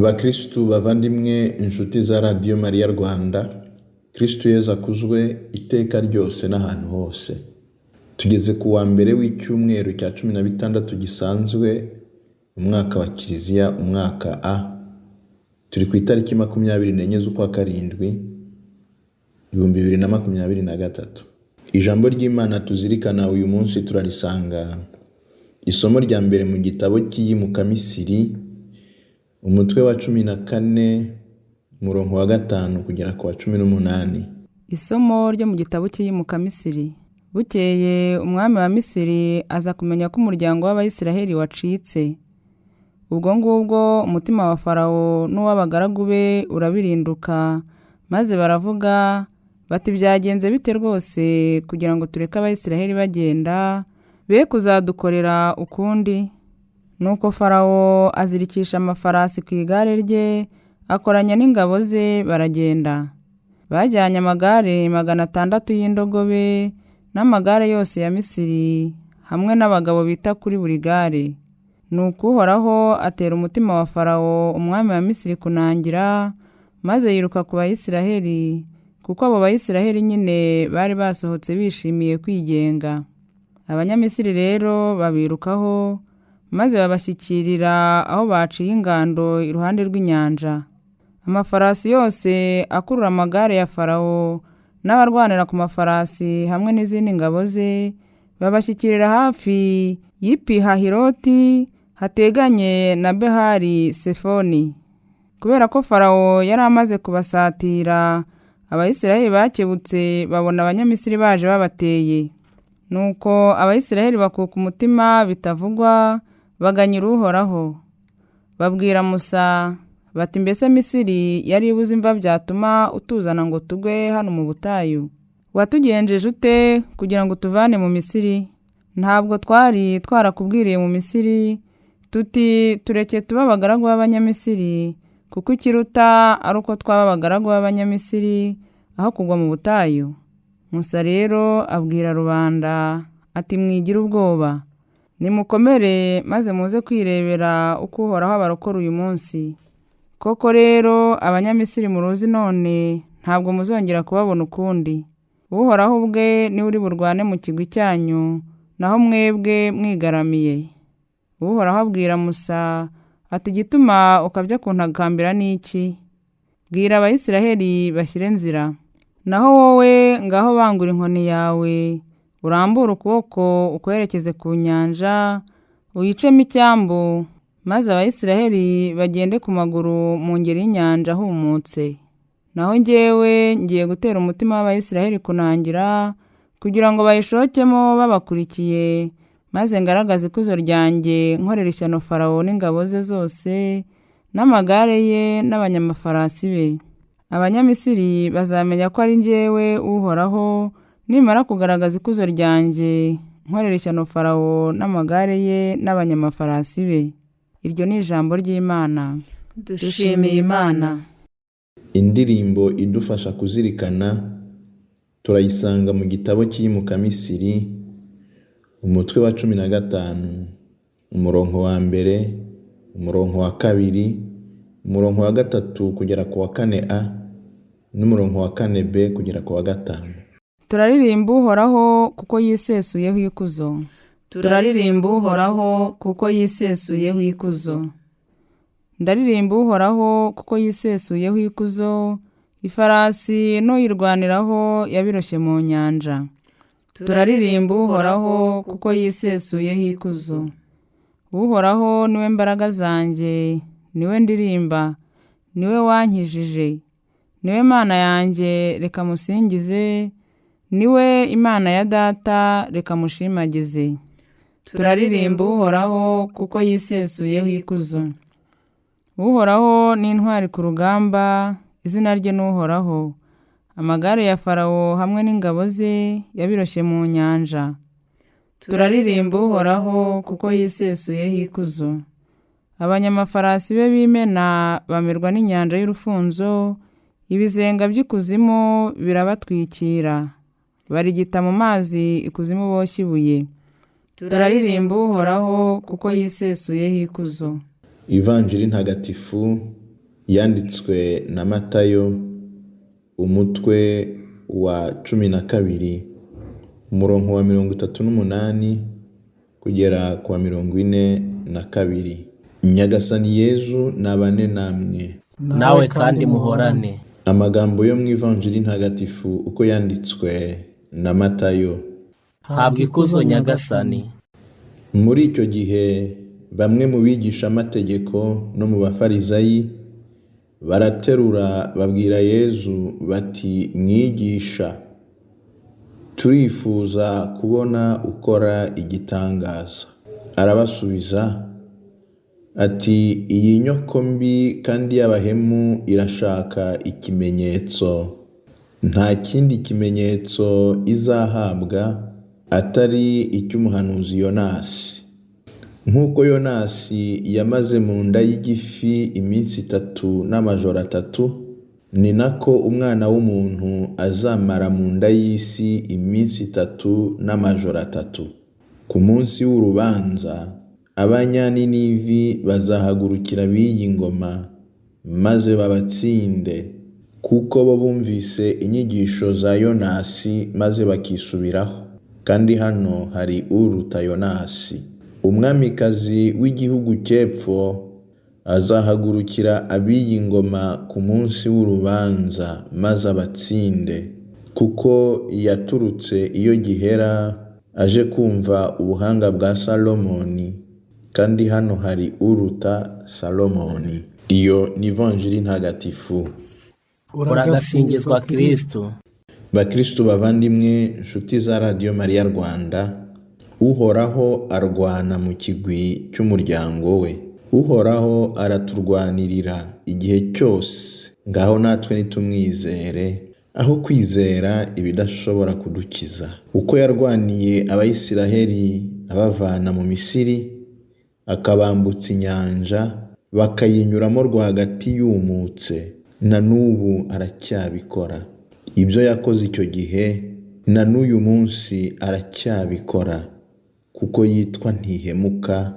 Bakristu bavandimwe inshuti za Radio Maria Rwanda, Kristu Yezu akuzwe iteka ryose n'ahantu hose. Tugeze ku wa mbere w'icyumweru cya 16 gisanzwe umwaka wa Kiliziya, umwaka A. Turi ku itariki 24 z'ukwa karindwi 2023. Ijambo ry'Imana tuzirikana uyu munsi turarisanga isomo rya mbere mu gitabo cy'iyimuka Misiri, umutwe wa 14 murongo wa 5 kugera ku wa 18. Isomo ryo mu gitabo cy'iyimuka Misiri. Bukeye umwami wa Misiri aza kumenya ko umuryango w'Abayisiraheli wacitse. Ubwo ngubwo umutima wa Farawo n'uw'abagaragu be urabirinduka, maze baravuga bati byagenze bite rwose kugira ngo tureke Abayisiraheli bagenda, be kuzadukorera ukundi. Nuko Farawo azirikisha amafarasi ku igare rye, akoranya n'ingabo ze baragenda. Bajyanye amagare 600 y'indogobe n'amagare yose ya Misiri, hamwe n'abagabo bita kuri buri gare. Nuko Uhoraho atera umutima wa Farawo umwami wa Misiri kunangira, maze yiruka ku Bayisiraheli, kuko abo Bayisiraheli nyine bari basohotse bishimiye kwigenga. Abanyamisiri rero babirukaho, maze babashyikirira aho baciye ingando iruhande rw'inyanja. Amafarasi yose akurura amagare ya Farawo n'abarwanira ku mafarasi hamwe n'izindi ngabo ze babashyikirira hafi y'Ipihahiroti hateganye na Behari Sefoni. Kubera ko Farawo yari amaze kubasatira, Abayisiraheli bakebutse babona Abanyamisiri baje babateye. Nuko Abayisiraheli bakuka umutima bitavugwa, baganyira Uhoraho. Babwira Musa bati mbese Misiri yari ibuze imva byatuma utuzana ngo tugwe hano mu butayu? Watugenjeje ute kugira ngo tuvane mu Misiri? Ntabwo twari twarakubwiriye mu Misiri tuti tureke tuba abagaragu b'Abanyamisiri, kuko ikiruta ari uko twaba abagaragu b'Abanyamisiri aho kugwa mu butayu. Musa rero abwira rubanda ati mwigira ubwoba, nimukomere maze muze kwirebera uko Uhoraho abarokora uyu munsi. Koko rero Abanyamisiri muruzi none ntabwo muzongera kubabona ukundi. Uhoraho ubwe ni uri burwane mu kigwi cyanyu, naho mwebwe mwigaramiye. Uhoraho abwira Musa ati igituma ukabya kuntakambira n'iki? Bwira Abayisiraheli bashyire nzira. Naho wowe ngaho bangura inkoni yawe, urambura ukuboko ukwerekeze ku nyanja, uyicemo icyambu, maze Abayisiraheli bagende ku maguru mu ngeri y'inyanja humutse. Naho njyewe ngiye gutera umutima w'Abayisiraheli kunangira, kugira ngo bayishokemo babakurikiye, maze ngaragaze ikuzo ryanjye nkorera ishyano Farawo n'ingabo ze zose n'amagare ye n'abanyamafarasi be. Abanyamisiri bazamenya ko ari njyewe Uhoraho, nimara kugaragaza ikuzo ryanjye nkorera ishyano Farawo n'amagare ye n'abanyamafarasi be. Iryo ni ijambo ry'Imana. Dushimiye Imana. Indirimbo idufasha kuzirikana turayisanga mu gitabo cy'iyimuka Misiri, umutwe wa 15 umurongo wa 1, umurongo wa 2, umurongo wa 3 kugera ku wa 4A n'umurongo wa 4B kugera ku wa 5. Turaririmba Uhoraho kuko yisesuyeho ikuzo. Turaririmba Uhoraho kuko yisesuyeho ikuzo. Ndaririmba Uhoraho kuko yisesuyeho ikuzo, ifarasi n'uyirwaniraho yabiroshye mu nyanja. Turaririmba Uhoraho kuko yisesuyeho ikuzo. Uhoraho niwe mbaraga zanjye, niwe ndirimba, niwe wankijije. Niwe Mana yanjye, reka musingize, niwe Imana ya data, reka mushimagize. Turaririmba Uhoraho kuko yisesuyeho ikuzo. Uhoraho ni intwari ku rugamba, izina rye ni Uhoraho. Amagare ya Farawo hamwe n'ingabo ze yabiroshye mu nyanja. Turaririmba Uhoraho kuko yisesuyeho ikuzo. Abanyamafarasi be bimena bamerwa n'inyanja y'urufunzo, ibizenga by'ikuzimu birabatwikira. Barigita mu mazi ikuzimu boshye ibuye. Turaririmba Uhoraho kuko yisesuyeho ikuzo. Ivanjiri ntagatifu yanditswe na Matayo, umutwe wa 12, umurongo wa 38 kugera kwa 42. Nyagasani Yezu nabane namwe, nawe kandi muhorane. Amagambo yo mu Ivanjili ntagatifu uko yanditswe na Matayo. Habwa ikuzo Nyagasani. Muri icyo gihe bamwe mu bigisha amategeko no mu bafarizayi baraterura babwira Yezu bati, Mwigisha, turifuza kubona ukora igitangaza. Arabasubiza ati, iyi nyoko mbi kandi y'abahemu irashaka ikimenyetso. Nta kindi kimenyetso izahabwa atari icy'umuhanuzi Yonasi. Nk'uko Yonasi yamaze mu nda y'igifi iminsi 3 n'amajoro 3, ni nako umwana w'umuntu azamara mu nda y'isi iminsi 3 n'amajoro 3. Ku munsi w'urubanza Abanyaninivi bazahagurukira b'iyi ngoma maze babatsinde, kuko bo bumvise inyigisho za Yonasi maze bakisubiraho. Kandi hano hari uruta Yonasi. Umwamikazi w'igihugu cy'epfo azahagurukira ab'iyi ngoma ku munsi w'urubanza maze abatsinde, kuko yaturutse iyo gihera aje kumva ubuhanga bwa Salomoni. Kandi hano hari uruta Salomoni. Iyo ni Ivanjili ntagatifu. Uragasingizwa Kristo. Bakristo bavandimwe, nshuti za Radio Maria Rwanda, Uhoraho arwana mu kigwi cy'umuryango we. Uhoraho araturwanirira igihe cyose. Ngaho natwe nitumwizere, aho kwizera ibidashobora kudukiza. Uko yarwaniye Abayisiraheli abavana mu Misiri, akabambutsa inyanja, bakayinyuramo rwagati yumutse, na n'ubu aracyabikora. Ibyo yakoze icyo gihe na n'uyu munsi aracyabikora, kuko yitwa ntihemuka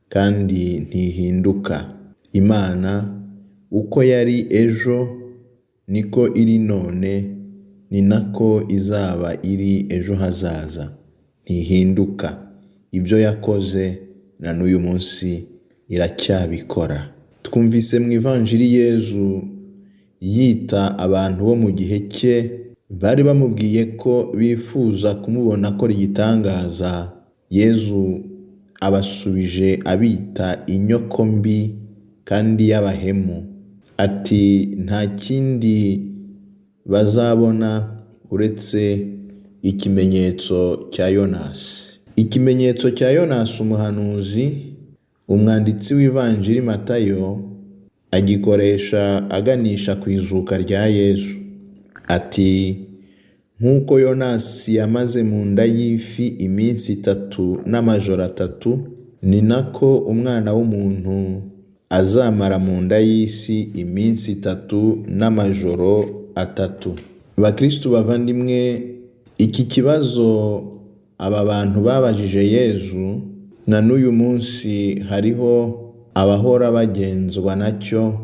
kandi ntihinduka. Imana uko yari ejo niko iri none, ni nako izaba iri ejo hazaza. Ntihinduka. Ibyo yakoze na n'uyu munsi iracyabikora. Twumvise mu Ivanjili Yezu yita abantu bo mu gihe cye bari bamubwiye ko bifuza kumubona akora igitangaza. Yezu abasubije abita inyoko mbi kandi y'abahemu. Ati, nta kindi bazabona uretse ikimenyetso cya Yonasi. Ikimenyetso cya Yonasi umuhanuzi, umwanditsi w'Ivanjili Matayo agikoresha aganisha ku izuka rya Yezu. Ati, nk'uko Yonasi yamaze mu nda y'ifi iminsi 3 n'amajoro 3, ni nako umwana w'umuntu azamara mu nda y'isi iminsi 3 n'amajoro 3. Bakristo bavandimwe, iki kibazo aba bantu babajije Yezu na n'uyu munsi hariho abahora bagenzwa nacyo,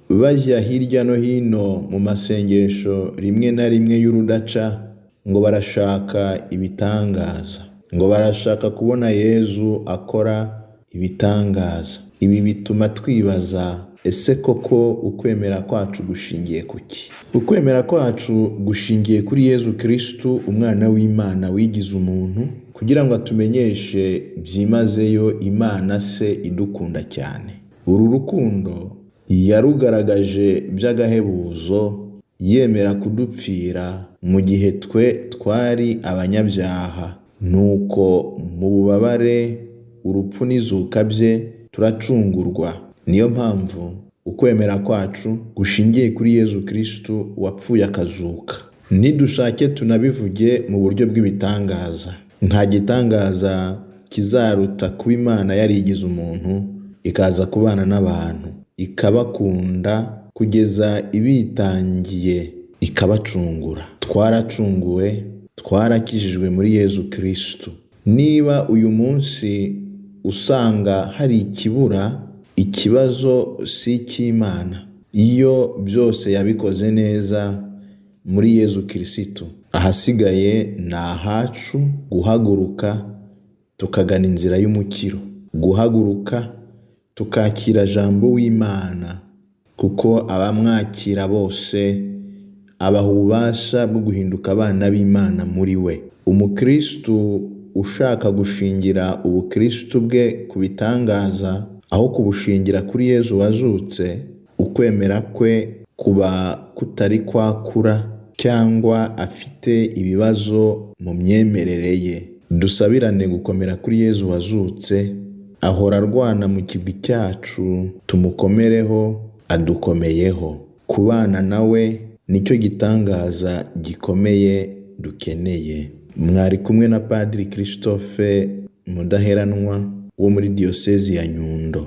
bajya hirya no hino mu masengesho rimwe na rimwe y'urudaca, ngo barashaka ibitangaza, ngo barashaka kubona Yezu akora ibitangaza. Ibi bituma twibaza, ese koko ukwemera kwacu gushingiye kuki? Ukwemera kwacu gushingiye kuri Yezu Kristo, umwana w'Imana wigize umuntu, kugira ngo atumenyeshe byimazeyo Imana se idukunda cyane. Uru rukundo yarugaragaje by'agahebuzo, yemera kudupfira mu gihe twe twari abanyabyaha. Nuko mu bubabare, urupfu n'izuka bye turacungurwa. Niyo mpamvu ukwemera kwacu gushingiye kuri Yezu Kristo wapfuye akazuka. Nidushake tunabivuge mu buryo bw'ibitangaza. Nta gitangaza kizaruta kuba Imana yarigize umuntu ikaza kubana n'abantu, ikabakunda kugeza ibitangiye, ikabacungura. Twaracunguwe, twarakijijwe muri Yezu Kristo. Niba uyu munsi usanga hari ikibura, ikibazo si icy'Imana, iyo byose yabikoze neza muri Yezu Kirisitu. Ahasigaye ni ahacu guhaguruka tukagana inzira y'umukiro, guhaguruka tukakira jambo w'Imana, kuko abamwakira bose abaha ububasha bwo guhinduka abana b'Imana muri we. Umukristu ushaka gushingira ubukristu bwe ku bitangaza aho kubushingira kuri Yezu wazutse, ukwemera kwe kuba kutari kwakura cyangwa afite ibibazo mu myemerere ye. Dusabirane gukomera kuri Yezu wazutse, ahora arwana mu kigwi cyacu, tumukomereho adukomeyeho. Kubana nawe nicyo gitangaza gikomeye dukeneye. Mwari kumwe na Padiri Christophe Mudaheranwa wo muri Diyosezi ya Nyundo.